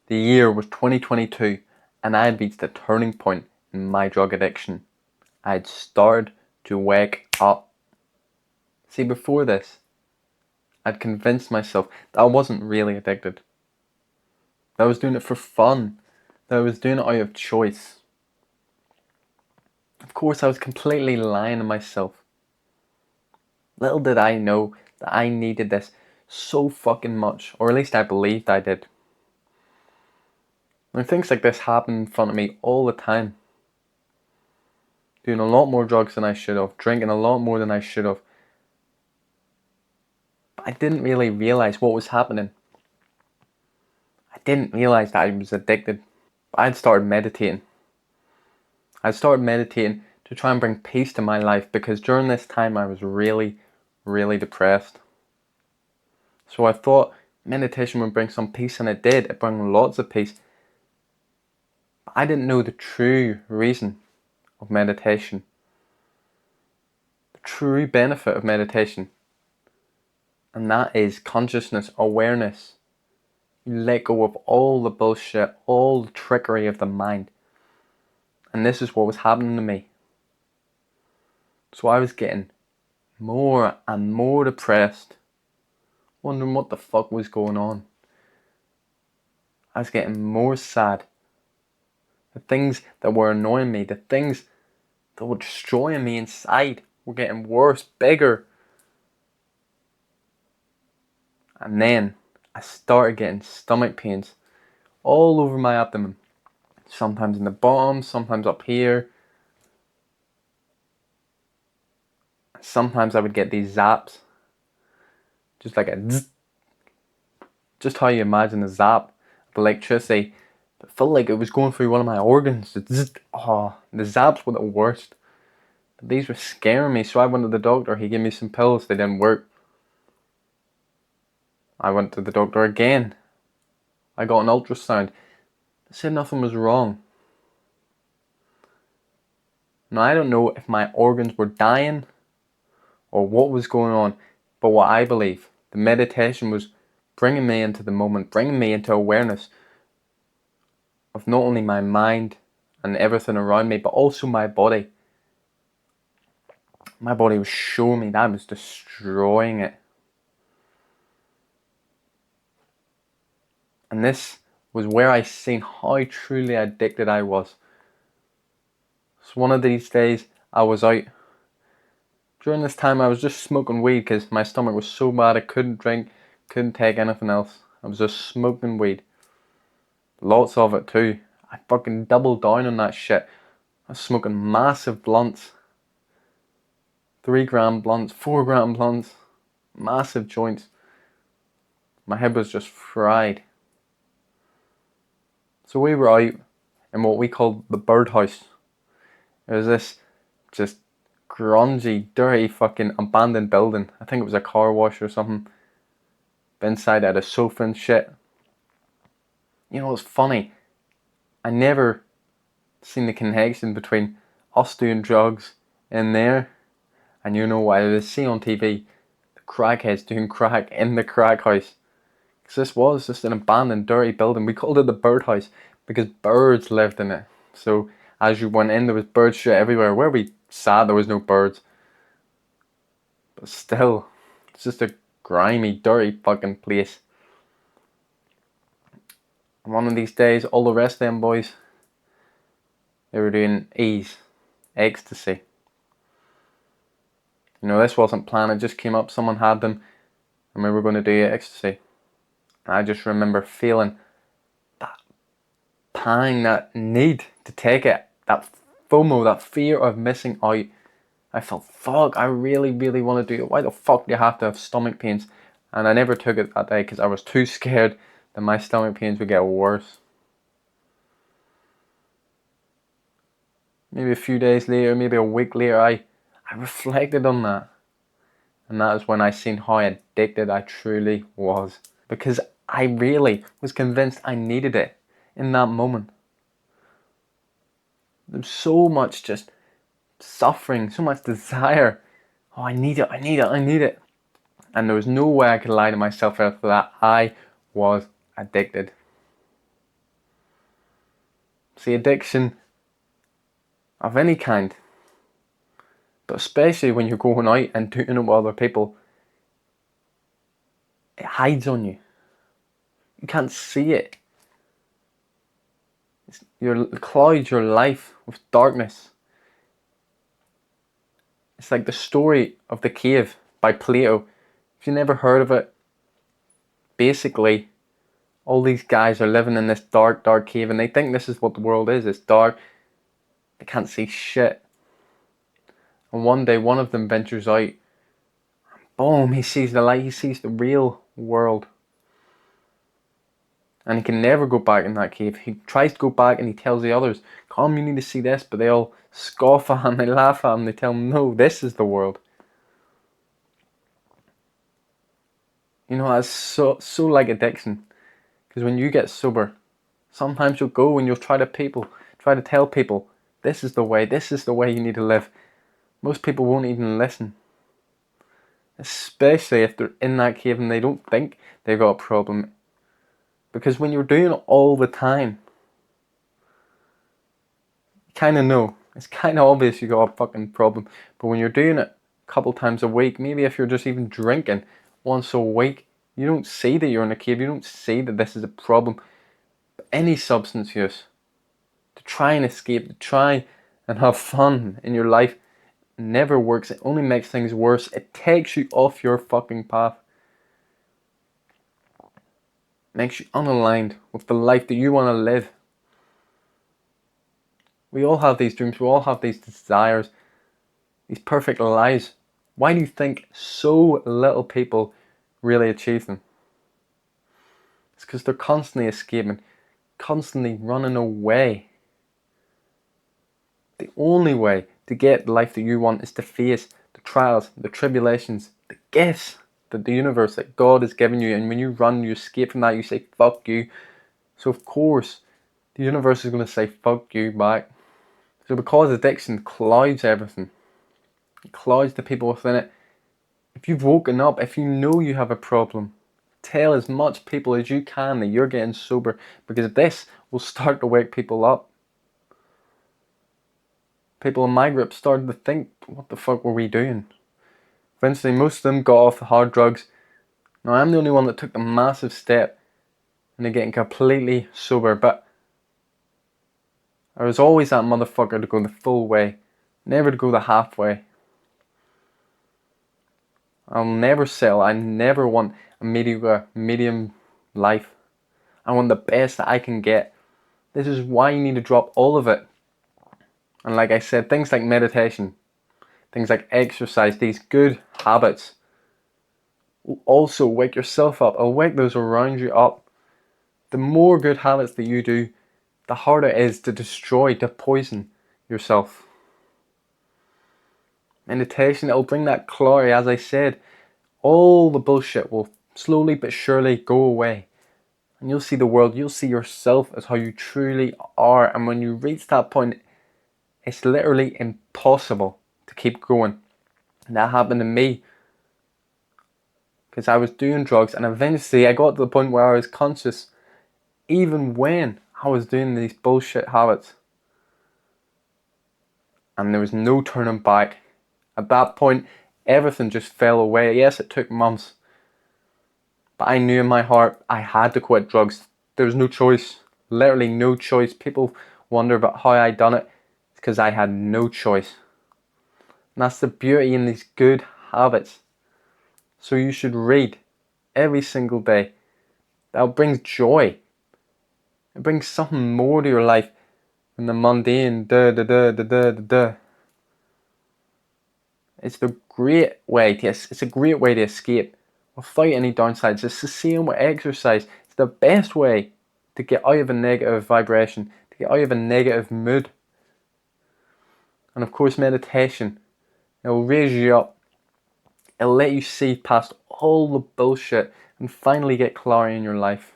The year was 2022 and I had reached a turning point in my drug addiction. I had started to wake up. See, before this, I'd convinced myself that I wasn't really addicted. That I was doing it for fun. That I was doing it out of choice. Of course, I was completely lying to myself. Little did I know that I needed this so fucking much, or at least I believed I did. And things like this happen in front of me all the time. Doing a lot more drugs than I should have, drinking a lot more than I should have. But I didn't really realize what was happening. I didn't realize that I was addicted. But I'd started meditating. I started meditating to try and bring peace to my life because during this time I was really, really depressed. So I thought meditation would bring some peace, and it did. It brought lots of peace. But I didn't know the true reason of meditation. The true benefit of meditation. And that is consciousness, awareness. You let go of all the bullshit, all the trickery of the mind. And this is what was happening to me. So I was getting more and more depressed, wondering what the fuck was going on. I was getting more sad. The things that were annoying me, the things that were destroying me inside were getting worse, bigger. And then I started getting stomach pains all over my abdomen. Sometimes in the bottom, sometimes up here. Sometimes I would get these zaps. Just like a zzz. Just how you imagine a zap of electricity. It felt like it was going through one of my organs. The zaps were the worst. But these were scaring me, so I went to the doctor. He gave me some pills. They didn't work. I went to the doctor again. I got an ultrasound. They said nothing was wrong. Now I don't know if my organs were dying or what was going on, but what I believe, the meditation was bringing me into the moment, bringing me into awareness of not only my mind and everything around me, but also my body. My body was showing me that I was destroying it. And this was where I seen how truly addicted I was. So one of these days I was out. During this time I was just smoking weed because my stomach was so bad I couldn't drink, couldn't take anything else. I was just smoking weed. Lots of it too. I fucking doubled down on that shit. I was smoking massive blunts. 3 gram blunts, 4 gram blunts. Massive joints. My head was just fried. So we were out in what we called the birdhouse. It was this just grungy, dirty fucking abandoned building. I think it was a car wash or something. But inside I had a sofa and shit. You know what's funny? I never seen the connection between us doing drugs in there and you know what I would see on TV, the crackheads doing crack in the crack house. Because this was just an abandoned, dirty building. We called it the birdhouse because birds lived in it. So as you went in, there was bird shit everywhere. Where we sat, there was no birds. But still, it's just a grimy, dirty fucking place. And one of these days, all the rest of them boys, they were doing E's, ecstasy. You know, this wasn't planned, it just came up, someone had them, and we were going to do ecstasy. And I just remember feeling that pang, that need to take it, that FOMO, that fear of missing out. I felt, fuck, I really, really want to do it. Why the fuck do you have to have stomach pains? And I never took it that day because I was too scared that my stomach pains would get worse. Maybe a few days later, maybe a week later, I reflected on that. And that is when I seen how addicted I truly was. Because I really was convinced I needed it in that moment. There's so much just suffering, so much desire. Oh, I need it, I need it, I need it. And there was no way I could lie to myself after that. I was addicted. See, addiction of any kind, but especially when you're going out and doing it with other people, it hides on you. You can't see it. It clouds your life with darkness. It's like the story of the cave by Plato. If you never heard of it, basically, all these guys are living in this dark, dark cave and they think this is what the world is. It's dark. They can't see shit. And one day, one of them ventures out. Boom, he sees the light. He sees the real world. And he can never go back in that cave. He tries to go back and he tells the others, come, you need to see this. But they all scoff at him, they laugh at him, they tell him, no, this is the world. You know, that's so like addiction. Because when you get sober, sometimes you'll go and you'll try to tell people, this is the way you need to live. Most people won't even listen. Especially if they're in that cave and they don't think they've got a problem. Because when you're doing it all the time, you kind of know. It's kind of obvious you got a fucking problem. But when you're doing it a couple times a week, maybe if you're just even drinking once a week, you don't see that you're in a cave. You don't see that this is a problem. But any substance use, to try and escape, to try and have fun in your life, never works. It only makes things worse. It takes you off your fucking path. Makes you unaligned with the life that you want to live. We all have these dreams, we all have these desires, these perfect lives. Why do you think so little people really achieve them? It's because they're constantly escaping, constantly running away. The only way to get the life that you want is to face the trials, the tribulations, the gifts that the universe, that God has given you. And when you run, you escape from that, you say, fuck you. So of course, the universe is going to say, fuck you back. So because addiction clouds everything, it clouds the people within it. If you've woken up, if you know you have a problem, tell as much people as you can that you're getting sober, because this will start to wake people up. People in my group started to think, what the fuck were we doing? Eventually, most of them got off the hard drugs. Now, I'm the only one that took the massive step into getting completely sober, but I was always that motherfucker to go the full way, never to go the halfway. I'll never settle. I never want a medium life. I want the best that I can get. This is why you need to drop all of it. And like I said, things like meditation, things like exercise, these good habits will also wake yourself up. It'll wake those around you up. The more good habits that you do, the harder it is to destroy, to poison yourself. Meditation, it'll bring that clarity. As I said, all the bullshit will slowly but surely go away. And you'll see the world, you'll see yourself as how you truly are. And when you reach that point, it's literally impossible to keep going. And that happened to me. Because I was doing drugs and eventually I got to the point where I was conscious even when I was doing these bullshit habits. And there was no turning back. At that point, everything just fell away. Yes, it took months. But I knew in my heart I had to quit drugs. There was no choice. Literally no choice. People wonder about how I done it. It's because I had no choice. And that's the beauty in these good habits. So you should read every single day. That brings joy. It brings something more to your life than the mundane It's a great way to escape without any downsides. It's the same with exercise. It's the best way to get out of a negative vibration, to get out of a negative mood. And of course, meditation. It will raise you up. It'll let you see past all the bullshit and finally get clarity in your life.